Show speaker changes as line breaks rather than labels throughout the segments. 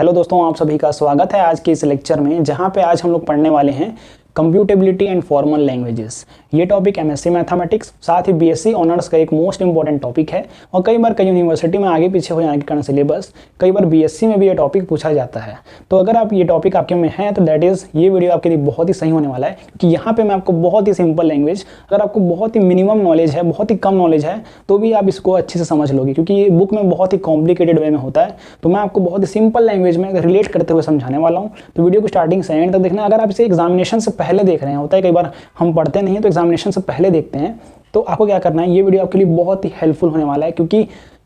Hello दोस्तों, आप सभी का स्वागत है आज के इस लेक्चर में, जहां पे आज हम लोग पढ़ने वाले हैं कंप्यूटेबिलिटी एंड फॉर्मल लैंग्वेजेस। ये टॉपिक एमएससी मैथमेटिक्स साथ ही बीएससी ऑनर्स का एक मोस्ट इंपॉर्टेंट टॉपिक है और कई बार कई यूनिवर्सिटी में आगे पीछे हो जाने के कारण सिलेबस कई बार बीएससी में भी ये टॉपिक पूछा जाता है। तो अगर आप ये टॉपिक आपके में है तो दैट इज़ ये वीडियो आपके लिए बहुत ही सही होने वाला है, क्योंकि यहाँ पे मैं आपको बहुत ही सिंपल लैंग्वेज, अगर आपको बहुत ही मिनिमम नॉलेज है, बहुत ही कम नॉलेज है, तो भी आप इसको अच्छे से समझ लोगे, क्योंकि ये बुक में बहुत ही कॉम्प्लिकेटेड वे में होता है। तो मैं आपको बहुत ही सिंपल लैंग्वेज में रिलेट करते हुए समझाने वाला हूँ। तो वीडियो को स्टार्टिंग से एंड तक देखना। अगर आप इसे एग्जामिनेशन से पहले देख रहे हैं, होता है कई बार हम पढ़ते नहीं हैं तो एग्जामिनेशन से पहले देखते हैं, तो आपको क्या करना है, ये वीडियो आपके लिए बहुत ही हेल्पफुल होने वाला है, क्योंकि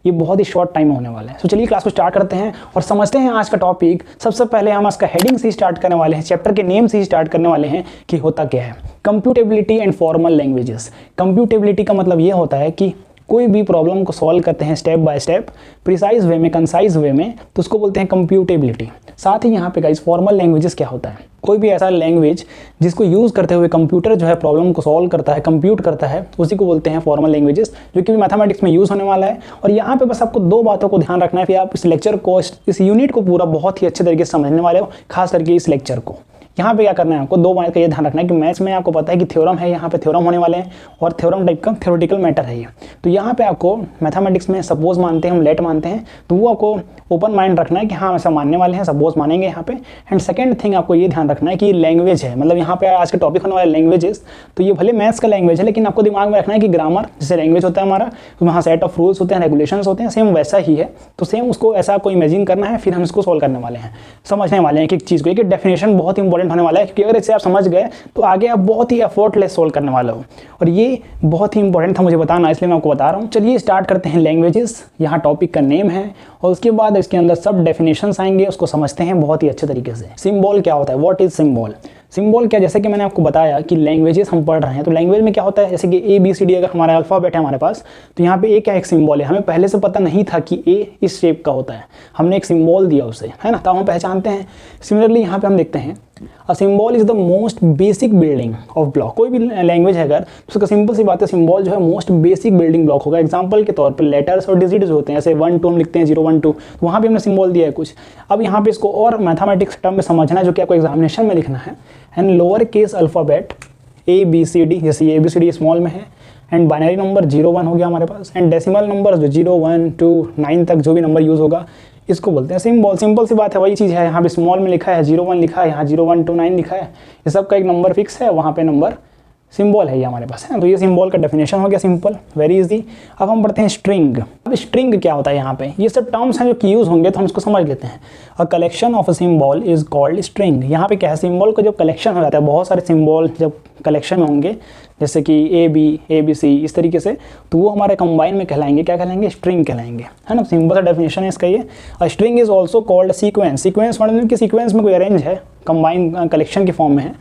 ये बहुत ही शॉर्ट टाइम में होने वाला है। तो चलिए क्लास को स्टार्ट करते हैं और समझते हैं आज का टॉपिक। सबसे पहले हम इसका हेडिंग से स्टार्ट करने वाले हैं, चैप्टर के नेम से स्टार्ट करने वाले हैं कि होता क्या है कंप्यूटेबिलिटी एंड फॉर्मल लैंग्वेजेस। कंप्यूटेबिलिटी का मतलब ये होता है कि कोई भी प्रॉब्लम को सॉल्व करते हैं स्टेप बाय स्टेप, प्रिसाइज वे में, कंसाइज वे में, तो उसको बोलते हैं कंप्यूटेबिलिटी। साथ ही यहाँ पे गाइस फॉर्मल लैंग्वेजेस क्या होता है, कोई भी ऐसा लैंग्वेज जिसको यूज़ करते हुए कंप्यूटर जो है प्रॉब्लम को सॉल्व करता है, कंप्यूट करता है, उसी को बोलते हैं फॉर्मल लैंग्वेजेस, जो कि मैथमेटिक्स में यूज़ होने वाला है। और यहाँ पे बस आपको दो बातों को ध्यान रखना है कि आप इस लेक्चर को, इस यूनिट को पूरा बहुत ही अच्छे तरीके से समझने वाले हो, खास करके इस लेक्चर को। यहाँ पे क्या करना है, आपको दो बात का ये ध्यान रखना है कि मैथ्स में आपको पता है कि थ्योरम है, यहाँ पे थ्योरम होने वाले हैं और थ्योरम टाइप का थ्योरेटिकल मैटर है ये। तो यहाँ पे आपको मैथमेटिक्स में सपोज मानते हैं, हम लेट मानते हैं, तो वो आपको ओपन माइंड रखना है कि हाँ ऐसा मानने वाले हैं, सपोज मानेंगे यहाँ पे। एंड सेकंड थिंग आपको ये ध्यान रखना है कि ये लैंग्वेज है, मतलब यहाँ पे आज का टॉपिक होने वाला लैंग्वेजेस। तो ये भले मैथ्स का लैंग्वेज है, लेकिन आपको दिमाग में रखना है कि ग्रामर जैसे लैंग्वेज होता है हमारा, तो वहाँ सेट ऑफ रूल्स होते हैं, रेगुलेशंस होते हैं, सेम वैसा ही है। तो सेम उसको ऐसा आपको इमेजिन करना है, फिर हम इसको सॉल्व करने वाले हैं, समझने वाले हैं एक एक चीज़ को। एक डेफिनेशन बहुत इंपॉर्टेंट होने वाला है, क्योंकि अगर इसे आप समझ गए तो आगे आप बहुत ही एफर्टलेस सोल्व करने वाले हो, और ये बहुत ही इंपॉर्टेंट था मुझे बताना, इसलिए मैं आपको बता रहा हूँ। चलिए स्टार्ट करते हैं। लैंग्वेजेस यहाँ टॉपिक का नेम है, और उसके बाद इसके अंदर सब डेफिनेशंस आएंगे, उसको समझते हैं बहुत ही अच्छे तरीके से। सिंबल क्या होता है, व्हाट इज सिंबल। सिंबल क्या, जैसे कि मैंने आपको बताया कि लैंग्वेजेस हम पढ़ रहे हैं, तो लैंग्वेज में क्या होता है, जैसे कि ए बी सी डी अगर हमारा अल्फ़ाबेट है हमारे पास, तो यहाँ पे ए क्या एक सिंबल है। हमें पहले से पता नहीं था कि ए इस शेप का होता है, हमने एक सिंबल दिया उसे, है ना, तो हम पहचानते हैं। सिमिलरली यहाँ पे हम देखते हैं a symbol is the most basic building of block. कोई भी लैंग्वेज है अगर, तो उसका सिंपल सी बात है, सिंबल जो है मोस्ट बेसिक बिल्डिंग ब्लॉक होगा। एग्जांपल के तौर पर लेटर्स और डिजिट्स होते हैं, जैसे 1 2 हम लिखते हैं, 0 1 2, तो वहाँ भी हमने सिंबल दिया है कुछ। अब यहाँ पे इसको और मैथमेटिक्स टर्म में समझना है, जो कि आपको एग्जामिनेशन में लिखना है। And lower case alphabet A B C D, जैसे A B C D small में है, एंड बाइनरी नंबर 0 1 हो गया हमारे पास, एंड डेसिमल नंबर जो 0 1 2 9 तक जो भी नंबर यूज़ होगा, इसको बोलते हैं सिंबल। सिंपल सी बात है, वही चीज़ है, यहाँ पे स्मॉल में लिखा है 0 1 लिखा है, यहाँ 0 1 2 9 लिखा है, ये सब का एक नंबर फिक्स है, वहाँ पे नंबर सिंबल है ये हमारे पास है। तो ये सिंबल का डेफिनेशन हो गया, सिंपल, वेरी इजी। अब हम पढ़ते हैं स्ट्रिंग। अब स्ट्रिंग क्या होता है, यहाँ पे ये सब टर्म्स हैं जो कि यूज़ होंगे, तो हम इसको समझ लेते हैं। A collection of a symbol is called string. यहाँ पे क्या है, सिंबल का जब कलेक्शन हो जाता है, बहुत सारे सिंबल जब कलेक्शन में होंगे, जैसे कि ए बी सी इस तरीके से, तो वो हमारे कंबाइन में कहलाएंगे, क्या कहलाएंगे, स्ट्रिंग कहलाएंगे, है ना। सिंपल सा डेफिनेशन है इसका ये। A string is also called sequence. Sequence मतलब कि सीक्वेंस में कोई अरेंज है, कंबाइन कलेक्शन के फॉर्म में है,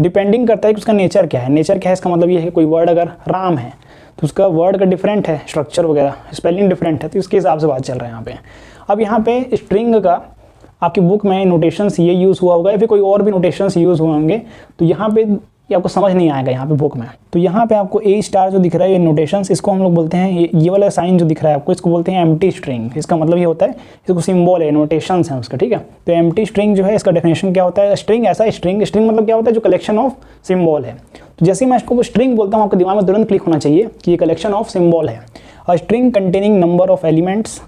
डिपेंडिंग करता है कि उसका नेचर क्या है। नेचर क्या है, इसका मतलब ये है कोई वर्ड अगर राम है तो उसका वर्ड का डिफरेंट है, स्ट्रक्चर वगैरह स्पेलिंग डिफरेंट है, तो इसके हिसाब से बात चल रहा है यहाँ पे। अब यहाँ पे स्ट्रिंग का आपकी बुक में नोटेशंस ये यूज़ हुआ होगा, या फिर कोई और भी नोटेशंस यूज़ हुए होंगे, तो यहाँ पे ये आपको समझ नहीं आएगा यहाँ पे बुक में। तो यहाँ पे आपको ए स्टार जो दिख रहा है, ये नोटेशंस, इसको हम लोग बोलते हैं, ये वाला साइन जो दिख रहा है आपको, इसको बोलते हैं एम्प्टी स्ट्रिंग। इसका मतलब ये होता है, इसको सिंबल है, नोटेशंस हैं उसका, ठीक है। तो एम्प्टी स्ट्रिंग जो है, इसका डेफिनेशन क्या होता है, स्ट्रिंग ऐसा स्ट्रिंग मतलब क्या होता है, जो कलेक्शन ऑफ सिंबल है। तो जैसे मैं इसको स्ट्रिंग बोलता हूँ, आपके दिमाग में तुरंत क्लिक होना चाहिए कि ये कलेक्शन ऑफ सिंबल है। A string containing number of elements,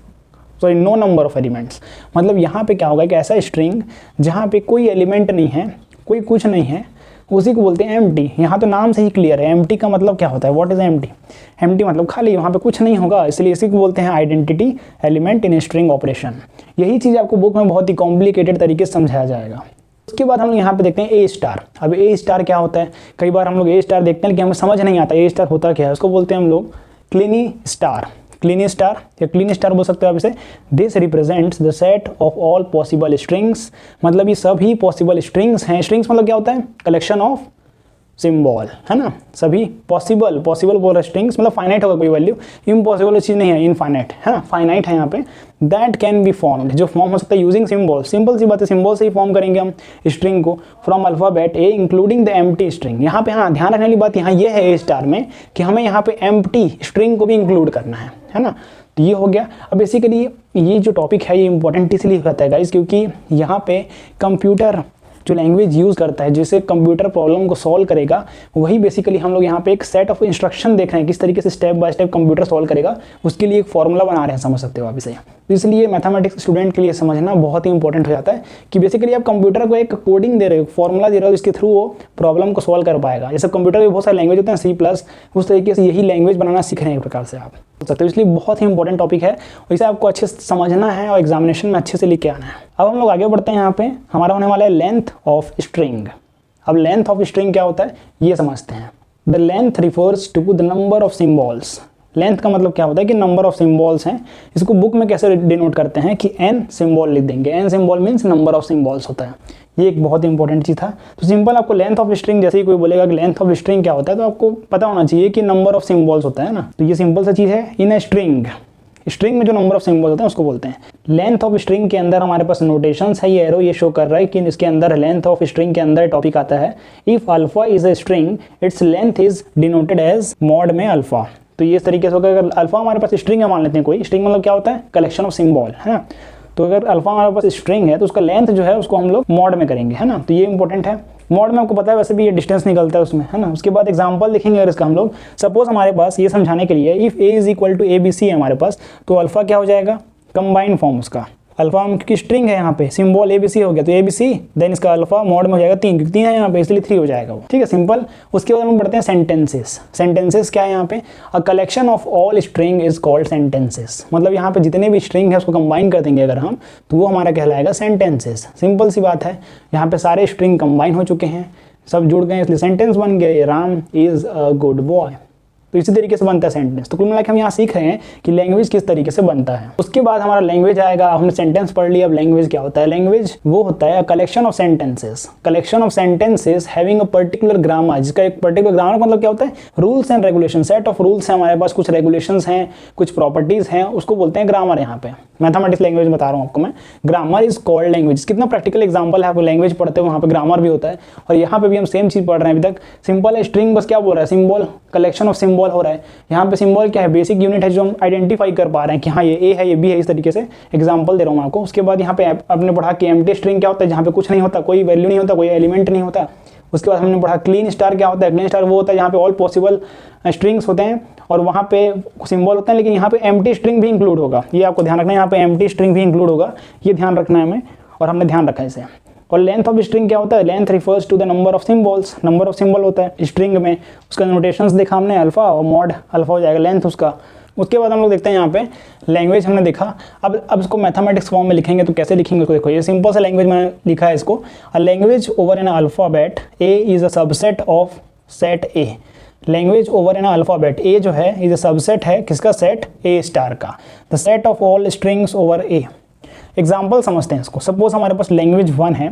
sorry no number of elements, मतलब यहाँ पे क्या होगा कि ऐसा स्ट्रिंग जहाँ पे कोई एलिमेंट नहीं है, कोई कुछ नहीं है, उसी को बोलते हैं एम्प्टी। यहाँ तो नाम से ही क्लियर है, एम्प्टी का मतलब क्या होता है, व्हाट इज एम्प्टी। एम्प्टी मतलब खाली, वहाँ पे कुछ नहीं होगा, इसलिए इसी को बोलते हैं identity element in string operation. यही चीज़ आपको बुक में बहुत ही कॉम्प्लिकेटेड तरीके से समझाया जाएगा। उसके बाद हम लोग यहाँ पे देखते हैं ए स्टार। अब ए स्टार क्या होता है, कई बार हम लोग ए स्टार देखते हैं लेकिन हमें समझ नहीं आता ए स्टार होता क्या है। उसको बोलते हैं हम लोग क्लिनी स्टार, क्लीनी स्टार या क्लीनी स्टार बोल सकते हो आप इसे। This represents the set of all possible strings, मतलब ये सभी पॉसिबल स्ट्रिंग्स हैं। स्ट्रिंग्स मतलब क्या होता है, कलेक्शन ऑफ सिंबल, है ना। सभी पॉसिबल बोल रहे स्ट्रिंग्स, मतलब फाइनाइट होगा कोई वैल्यू, इम्पॉसिबल चीज़ नहीं है, इनफाइनाइट, है ना, फाइनाइट है यहाँ पे। दैट कैन बी फॉर्म्ड, जो फॉर्म हो सकता है यूजिंग सिंबल। सिंपल सी बात है, सिंबल से ही फॉर्म करेंगे हम स्ट्रिंग को, from alphabet A including the empty string. यहाँ पे हाँ ध्यान रखने वाली बात यहाँ ये है ए स्टार में कि हमें यहाँ पे एम्प्टी स्ट्रिंग को भी इंक्लूड करना है ना। तो ये हो गया। अब बेसिकली ये जो टॉपिक है ये इंपॉर्टेंट इसलिए होता है गाइस, क्योंकि यहाँ पे कंप्यूटर जो लैंग्वेज यूज़ करता है, जिससे कंप्यूटर प्रॉब्लम को सॉल्व करेगा, वही बेसिकली हम लोग यहाँ पे एक सेट ऑफ इंस्ट्रक्शन देख रहे हैं, किस तरीके से step by step computer solve करेगा, उसके लिए एक फॉर्मूला बना रहे हैं, समझ सकते हो आप इसे। तो इसलिए मैथमेटिक्स स्टूडेंट के लिए समझना बहुत ही इंपॉर्टेंट हो जाता है कि बेसिकली आप कंप्यूटर को एक कोडिंग दे रहे हो, फॉर्मूला दे रहे हो, जिसके थ्रू वो प्रॉब्लम को सॉल्व कर पाएगा। जैसे कंप्यूटर में बहुत सारे लैंग्वेज होते हैं, C+, उस तरीके से यही लैंग्वेज बनाना सीख रहे हैं एक प्रकार से आप सकते हो। इसलिए बहुत ही इंपॉर्टेंट टॉपिक है और इसे आपको अच्छे से समझना है और एग्जामिनेशन में अच्छे से लेके आना है। अब हम लोग आगे बढ़ते हैं। यहाँ पे हमारा होने वाला है लेंथ ऑफ स्ट्रिंग। अब लेंथ ऑफ स्ट्रिंग क्या होता है ये समझते हैं। The length refers to the number of symbols. Length का मतलब क्या होता है कि नंबर ऑफ सिम्बॉल्स हैं। इसको बुक में कैसे डिनोट करते हैं कि n सिम्बॉल लिख देंगे। n symbol means number of symbols होता है। ये एक बहुत ही इंपॉर्टेंट चीज़ था। तो सिंपल आपको लेंथ ऑफ स्ट्रिंग, जैसे ही कोई बोलेगा कि लेंथ ऑफ स्ट्रिंग क्या होता है, तो आपको पता होना चाहिए कि नंबर ऑफ सिम्बॉल्स होता है ना। तो ये सिंपल सा चीज़ है। इन ए स्ट्रिंग, स्ट्रिंग में जो नंबर ऑफ सिम्बॉल्स होते हैं उसको बोलते हैं। लेंथ ऑफ स्ट्रिंग के अंदर हमारे पास नोटेशंस है। ये एरो ये शो कर रहा है कि इसके अंदर लेंथ ऑफ स्ट्रिंग के अंदर टॉपिक आता है। If alpha is a string its length is denoted as mod में अल्फा। तो ये इस तरीके से होगा। अगर अल्फा हमारे पास स्ट्रिंग है, मान लेते हैं कोई स्ट्रिंग, मतलब क्या होता है कलेक्शन ऑफ सिम्बॉल, है ना। तो अगर अल्फा हमारे पास स्ट्रिंग है तो उसका लेंथ जो है उसको हम लोग मॉड में करेंगे, है ना। तो ये इंपॉर्टेंट है। मॉड में आपको पता है वैसे भी ये डिस्टेंस निकलता है उसमें, है ना। उसके बाद एग्जांपल लिखेंगे अगर इसका हम लोग, सपोज हमारे पास ये समझाने के लिए if a is equal to ABC है हमारे पास, तो अल्फा क्या हो जाएगा कंबाइंड फॉर्म उसका। अल्फा क्योंकि स्ट्रिंग है यहाँ पे, सिंबल ABC हो गया तो ABC, देन इसका अल्फा मॉड में हो जाएगा 3, क्योंकि 3 है यहाँ पे इसलिए 3 हो जाएगा वो, ठीक है सिंपल। उसके बाद हम बढ़ते हैं सेंटेंसेस। सेंटेंसेस क्या है यहाँ पे, a collection of all string is called sentences. मतलब यहाँ पे जितने भी स्ट्रिंग है उसको कंबाइन कर देंगे अगर हम, तो वो हमारा कहलाएगा सेंटेंसेस। सिंपल सी बात है, यहाँ पे सारे स्ट्रिंग कंबाइन हो चुके हैं, सब जुड़ गए, इसलिए सेंटेंस बन गए, Ram is a good boy. तो इसी तरीके से बनता है सेंटेंस। तो कुल मिला के हम यहाँ सीख रहे हैं कि लैंग्वेज किस तरीके से बनता है। उसके बाद हमारा लैंग्वेज आएगा। हमने सेंटेंस पढ़ लिया, अब लैंग्वेज क्या होता है। लैंग्वेज वो होता है collection of sentences, collection of sentences having a particular grammar, जिसका एक पर्टिकुलर ग्रामर मतलब क्या होता है rules and regulation, set of rules है हमारे पास, कुछ रेगुलेशंस हैं, कुछ प्रॉपर्टीज हैं, उसको बोलते हैं ग्रामर। यहाँ पे मैथमेटिक्स लैंग्वेज बता रहा हूँ आपको मैं। Grammar is called language. कितना प्रैक्टिकल एग्जाम्पल है, आप लैंग्वेज पढ़ते हो वहाँ पे ग्रामर भी होता है, और यहाँ पे भी हम सेम चीज पढ़ रहे हैं अभी तक। सिंपल है, स्ट्रिंग बस क्या बोल रहा है, सिंबल, कलेक्शन ऑफ सिंबल हो रहा है। यहाँ पे सिंबल क्या है, बेसिक यूनिट है जो हम आइडेंटिफाई कर पा रहे हैं कि हाँ ये ए है ये बी है, इस तरीके से एग्जांपल दे रहा हूँ आपको। उसके बाद यहाँ पे आपने पढ़ा कि एम्प्टी स्ट्रिंग क्या होता है, जहाँ पे कुछ नहीं होता, कोई वैल्यू नहीं होता, कोई एलिमेंट नहीं होता। उसके बाद हमने पढ़ा क्लीन स्टार क्या होता है। क्लीन स्टार वो होता है जहाँ पे ऑल पॉसिबल स्ट्रिंग्स होते हैं और वहाँ पे सिंबल होते हैं, लेकिन यहाँ पे एम्प्टी स्ट्रिंग भी इंक्लूड होगा। ये आपको ध्यान रखना है, यहाँ पे एम्प्टी स्ट्रिंग भी इंक्लूड होगा, ये ध्यान रखना है हमें, और हमने ध्यान रखा है इसे। और लेंथ ऑफ स्ट्रिंग क्या होता है, length refers to the number of symbols. Number of symbol होता है स्ट्रिंग में, उसका नोटेशंस देखा हमने, अल्फा और मॉड अल्फा हो जाएगा लेंथ उसका। उसके बाद हम लोग देखते हैं यहाँ पे लैंग्वेज हमने देखा। अब इसको मैथमेटिक्स फॉर्म में लिखेंगे तो कैसे लिखेंगे उसको देखो। ये सिंपल सा लैंग्वेज मैंने लिखा है इसको, a language over an alphabet A is a subset of set A. Language over an alphabet, A जो है इज अ सबसेट है किसका, सेट ए स्टार का। The set of all strings over A. Example समझते हैं इसको। Suppose हमारे पास language 1 है,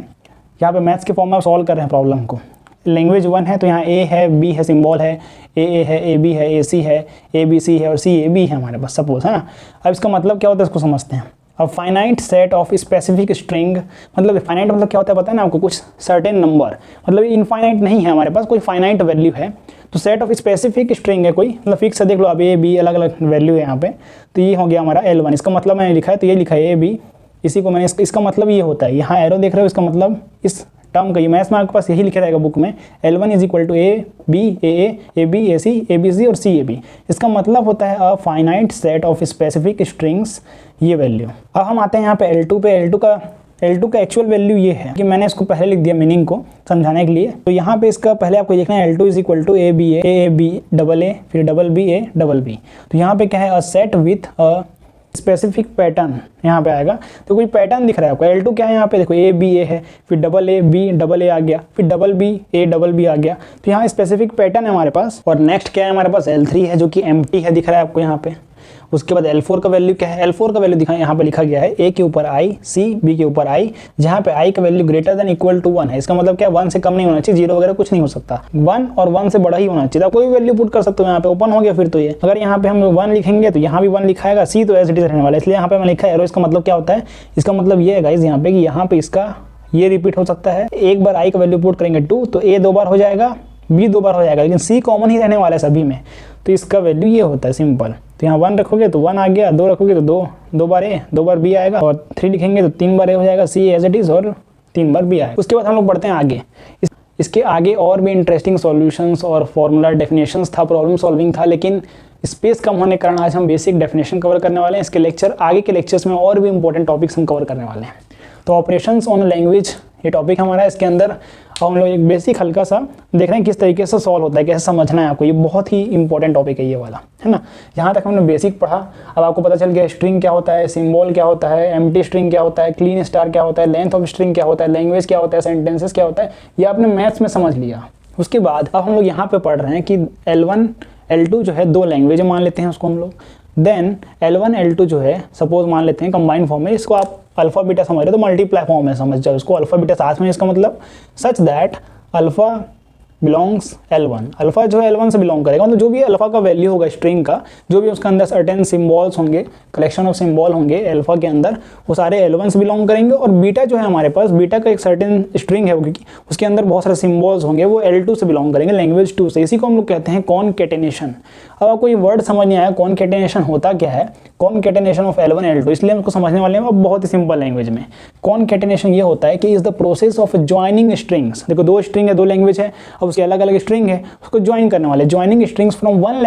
यहाँ पे मैथ्स के फॉर्म में सॉल्व कर रहे हैं प्रॉब्लम को। लैंग्वेज 1 है तो यहाँ ए है, बी है, सिंबल है, ए है, ए बी है, ए सी है, ए बी सी है और सी ए बी है हमारे पास, सपोज, है ना। अब इसका मतलब क्या होता है इसको समझते हैं। अब finite set of specific string, मतलब फाइनाइट मतलब क्या होता है पता है ना आपको, कुछ सर्टेन नंबर, मतलब इनफाइनाइट नहीं है हमारे पास, कोई फाइनाइट वैल्यू है। तो सेट ऑफ स्पेसिफिक स्ट्रिंग है कोई, मतलब फिक्स है, देख लो अब ए बी अलग अलग वैल्यू है यहाँ पे। तो ये हो गया हमारा L1, इसका मतलब मैंने लिखा है, तो ये लिखा है ए बी, इसी को मैंने इसका मतलब ये होता है, यहाँ एरो देख रहे हो, इसका मतलब इस टर्म का, ये मैथ्स में आपके पास यही लिखा रहेगा बुक में, L1 is equal to A B A B A C A B C और सी ए बी। इसका मतलब होता है a finite set of specific strings, ये वैल्यू। अब हम आते हैं यहाँ पे L2 पे। L2 का एक्चुअल वैल्यू ये है कि मैंने इसको पहले लिख दिया मीनिंग को समझाने के लिए। तो यहाँ पे इसका पहले आपको देखना है L2 is equal to A B double A फिर डबल बी। तो यहाँ पे क्या है, a set with a specific pattern यहाँ पे आएगा। तो कोई पैटर्न दिख रहा है आपको। L2 क्या है यहाँ पे देखो, ए बी ए है, फिर डबल ए आ गया, फिर डबल बी आ गया। तो यहाँ स्पेसिफिक पैटर्न है हमारे पास। और नेक्स्ट क्या है हमारे पास, L3 है जो कि एम्प्टी है, दिख रहा है आपको यहाँ पे। उसके बाद L4 का वैल्यू क्या है, L4 का वैल्यू दिखा यहाँ पे लिखा गया है ए के ऊपर आई, सी बी के ऊपर आई, जहाँ पे आई का value greater than equal to 1 है। इसका मतलब क्या है, 1 से कम नहीं होना चाहिए, 0 वगैरह कुछ नहीं हो सकता, 1 और 1 से बड़ा ही होना चाहिए। कोई भी वैल्यू पुट कर सकते हो यहाँ पे, ओपन हो गया फिर तो ये। अगर यहाँ पे हम 1 लिखेंगे तो यहाँ भी 1 लिखाएगा, सी तो एज इट इज रहने वाला है, इसलिए यहाँ पे मैं लिखा है एरो। इसका मतलब क्या होता है, इसका मतलब ये है गाइज यहाँ पे कि यहाँ पे इसका ये रिपीट हो सकता है। एक बार आई का वैल्यू पुट करेंगे 2 तो ए 2 बार हो जाएगा, बी 2 बार हो जाएगा, लेकिन सी कॉमन ही रहने वाला है सभी में, तो इसका वैल्यू ये होता है सिंपल। तो यहाँ 1 रखोगे तो 1 आ गया, 2 रखोगे तो 2 बार ए, 2 बार बी आएगा, और 3 लिखेंगे तो 3 बार ए हो जाएगा, सी एज इट इज़, और 3 बार बी आएगा। उसके बाद हम लोग बढ़ते हैं आगे। इसके आगे और भी इंटरेस्टिंग सॉल्यूशंस और फॉर्मूला डेफिनेशंस था, प्रॉब्लम सॉल्विंग था, लेकिन स्पेस कम होने के कारण आज हम बेसिक डेफिनेशन कवर करने वाले हैं। इसके लेक्चर आगे के लेक्चर्स में और भी इंपॉर्टेंट टॉपिक्स हम कवर करने वाले हैं। तो ऑपरेशंस ऑन लैंग्वेज ये टॉपिक हमारा है। इसके अंदर हम लोग एक बेसिक हल्का सा देख रहे हैं किस तरीके से सॉल्व होता है, कैसे समझना है आपको। ये बहुत ही इंपॉर्टेंट टॉपिक है ये वाला, है ना। यहाँ तक हमने बेसिक पढ़ा, अब आपको पता चल गया स्ट्रिंग क्या होता है, सिंबल क्या होता है, एम्प्टी स्ट्रिंग क्या होता है, क्लीन स्टार क्या होता है, लेंथ ऑफ स्ट्रिंग क्या होता है, लैंग्वेज क्या होता है, सेंटेंसेस क्या होता है, ये आपने मैथ्स में समझ लिया। उसके बाद अब हम लोग यहाँ पे पढ़ रहे हैं कि L1 L2 जो है दो लैंग्वेज मान लेते हैं उसको हम लोग। देन L1 L2 जो है सपोज मान लेते हैं कंबाइंड फॉर्म में, इसको आप अल्फा बीटा समझ रहे हो तो मल्टीप्लाई फॉर्म में समझ जाओ इसको, अल्फा बीटा साथ में। इसका मतलब such that alpha belongs L1, alpha जो है L1 से बिलोंग करेगा, मतलब जो भी अल्फा का वैल्यू होगा स्ट्रिंग का, जो भी उसके अंदर सर्टेन सिंबल्स होंगे, कलेक्शन ऑफ सिंबल होंगे अल्फा के अंदर, वो सारे L1 से बिलोंग करेंगे। और बीटा जो है हमारे पास, बीटा का एक सर्टेन स्ट्रिंग है क्योंकि उसके अंदर बहुत सारे सिंबल्स होंगे, वो L2 से बिलोंग करेंगे, लैंग्वेज 2 से। इसी को हम लोग कहते हैं कॉनकैटेनेशन। अब आपको ये वर्ड समझ नहीं आया कॉनकैटेनेशन होता क्या है, कॉनकैटेनेशन ऑफ L1 L2, इसलिए हम इसको समझने वाले हैं अब बहुत ही सिंपल लैंग्वेज में। कॉनकैटेनेशन ये होता है कि is the process of joining strings. देखो दो स्ट्रिंग है, दो लैंग्वेज है, अब उसके अलग अलग स्ट्रिंग है, उसको ज्वाइन करने वाले, joining strings from one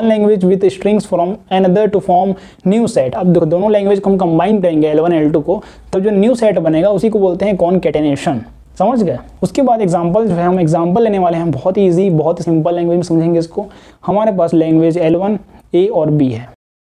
language with strings from another to form new set. अब देखो दोनों लैंग्वेज को हम कंबाइन करेंगे L1 L2 को, तो जो न्यू सेट बनेगा उसी को बोलते हैं कॉनकैटेनेशन। समझ गए। उसके बाद एग्जाम्पल जो है हम एग्जाम्पल लेने वाले हैं, बहुत ही ईजी, बहुत ही सिंपल लैंग्वेज में समझेंगे इसको। हमारे पास लैंग्वेज L1 A और B है,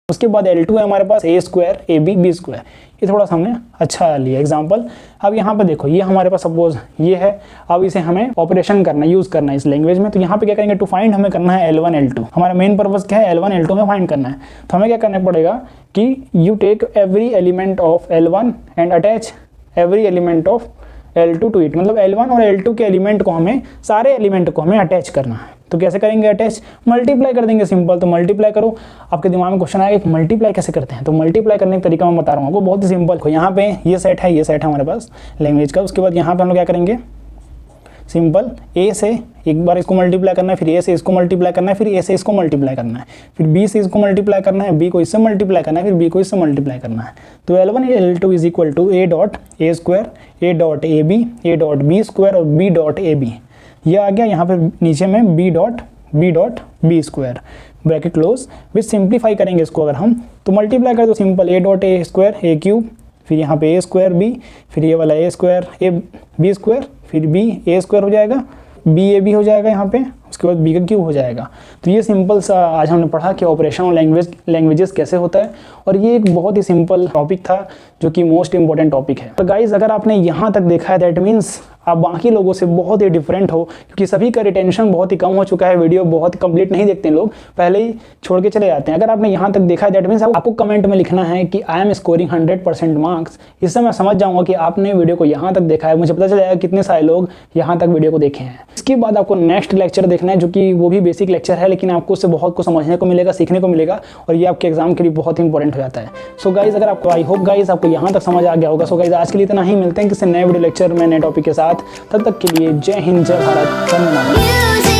उसके बाद L2 है हमारे पास A square AB B square. ये थोड़ा सा हमने अच्छा लिया एग्जाम्पल। अब यहाँ पे देखो ये हमारे पास सपोज ये है, अब इसे हमें ऑपरेशन करना, यूज़ करना है इस लैंग्वेज में। तो यहाँ पे क्या करेंगे, टू फाइंड हमें करना है L1 L2, हमारा मेन पर्पस क्या है, L1 L2 में फाइंड करना है। तो हमें क्या करना पड़ेगा कि you take every element of L1 and attach every element of L2 to it, मतलब L1 और L2 के एलिमेंट को हमें, सारे एलिमेंट को हमें अटैच करना है। तो कैसे करेंगे अटैच, मल्टीप्लाई कर देंगे, सिंपल। तो मल्टीप्लाई करो, आपके दिमाग में क्वेश्चन आएगा कि मल्टीप्लाई कैसे करते हैं, तो मल्टीप्लाई करने का तरीका मैं बता रहा हूँ आपको, बहुत ही सिंपल। यहाँ पे ये सेट है हमारे पास लैंग्वेज का। उसके बाद यहाँ पे हम लोग क्या करेंगे, सिंपल A से एक बार इसको मल्टीप्लाई करना है, फिर A से इसको मल्टीप्लाई करना है, फिर A से इसको मल्टीप्लाई करना है, फिर B से इसको मल्टीप्लाई करना है, B को इससे मल्टीप्लाई करना है, फिर B को इससे मल्टीप्लाई करना है। तो L1 L2 is equal to A dot A square, A dot AB, A dot B square और B डॉट AB। ये आ गया यहाँ पे नीचे में B dot B square, bracket close. Which simplify करेंगे इसको अगर हम, तो मल्टीप्लाई करें तो simple A dot A square A cube, फिर यहाँ पे A स्क्वायर B, फिर ये वाला A square A B square, फिर B A स्क्वायर हो जाएगा, B A B हो जाएगा यहाँ पे, उसके बाद B का क्यूब हो जाएगा। तो ये सिंपल सा आज हमने पढ़ा कि ऑपरेशन और लैंग्वेजेस कैसे होता है, और ये एक बहुत ही सिंपल टॉपिक था जो कि मोस्ट इंपॉर्टेंट टॉपिक है। तो गाइज अगर आपने यहाँ तक देखा है दैट मीन्स आप बाकी लोगों से बहुत ही डिफरेंट हो, क्योंकि सभी का रिटेंशन बहुत ही कम हो चुका है, वीडियो बहुत कंप्लीट नहीं देखते हैं लोग, पहले ही छोड़ के चले जाते हैं। अगर आपने यहाँ तक देखा है दैट मीन्स आपको कमेंट में लिखना है कि आई एम स्कोरिंग 100% मार्क्स। इससे मैं समझ जाऊँगा कि आपने वीडियो को यहाँ तक देखा है, मुझे पता चल जाएगा कितने सारे लोग यहाँ तक वीडियो को देखे हैं। इसके बाद आपको नेक्स्ट लेक्चर देखना है, जो कि वो भी बेसिक लेक्चर है, लेकिन आपको उससे बहुत कुछ समझने को मिलेगा, सीखने को मिलेगा, और ये आपके एग्जाम के लिए बहुत ही इंपॉर्टेंट हो जाता है। सो गाइज अगर आपको, आई होप गाइज आपको यहाँ तक समझ आ गया होगा। सो गाइज आज के लिए इतना ही, मिलते हैं किसी नए वीडियो लेक्चर में नए टॉपिक के साथ। तब तक के लिए जय हिंद, जय भारत, वंदे मातरम।